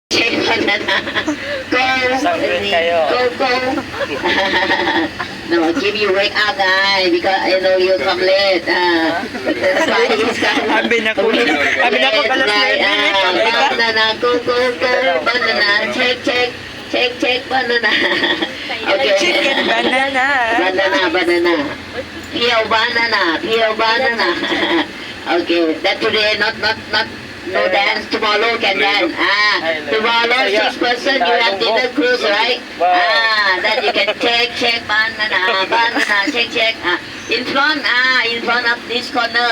check banana. Go. Sanggup kayo. Go. No, give you wake up, guy, because I know you come late. That's why he's coming. Sabi na ko kalas Right, na banana, go, banana, check, banana. Okay. Chicken banana. Banana. Peel banana. Okay, that today not no dance. Tomorrow can dance. Tomorrow 6 person you have dinner cruise, right? That you can check banana, check. In front of this corner,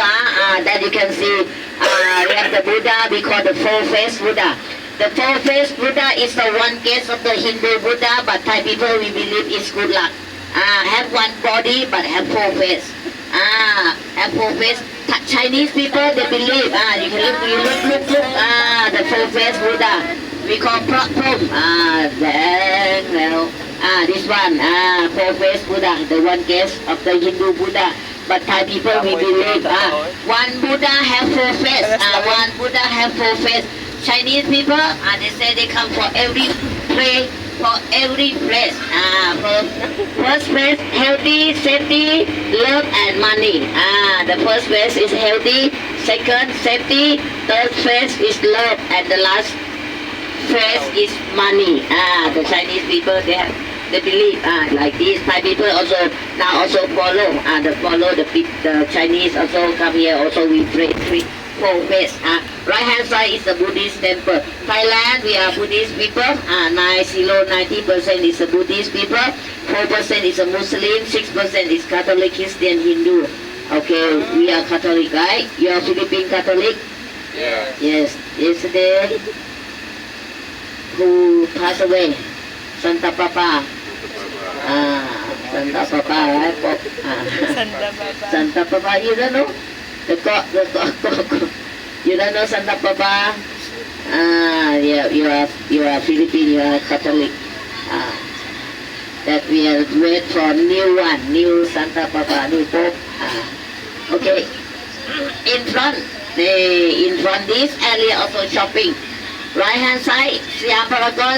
that you can see. We have the Buddha. We call the four-faced Buddha. The four-faced Buddha is the one case of the Hindu Buddha, but Thai people we believe is good luck. Have one body but have four face. Have four face. Chinese people they believe. You can look. The four-faced Buddha. We call Prom. This one. Four-faced Buddha. The one case of the Hindu Buddha. But Thai people we believe. One Buddha have four face. One Buddha have four face. Chinese people, they say they come for every place. First place, healthy, safety, love and money. The first place is healthy, second safety, third place is love, and the last place is money. The Chinese people they believe like this. Thai people also follow. The Chinese also come here. Also we pray. Four ways. Right hand side is the Buddhist temple. Thailand, we are Buddhist people. 90% is the Buddhist people. 4% is a Muslim. 6% is Catholic, Christian, Hindu. Okay, we are Catholic, right? You are Philippine Catholic? Yeah. Yes. Yesterday, who passed away? Santa Papa. Santa Papa, right? Santa Papa, you don't know? The cock. You don't know Santa Papa? Yeah, you are Philippine, you are Catholic. That we are wait for new Santa Papa, new Pope. Okay. In front this area also shopping. Right hand side, Siam Paragon.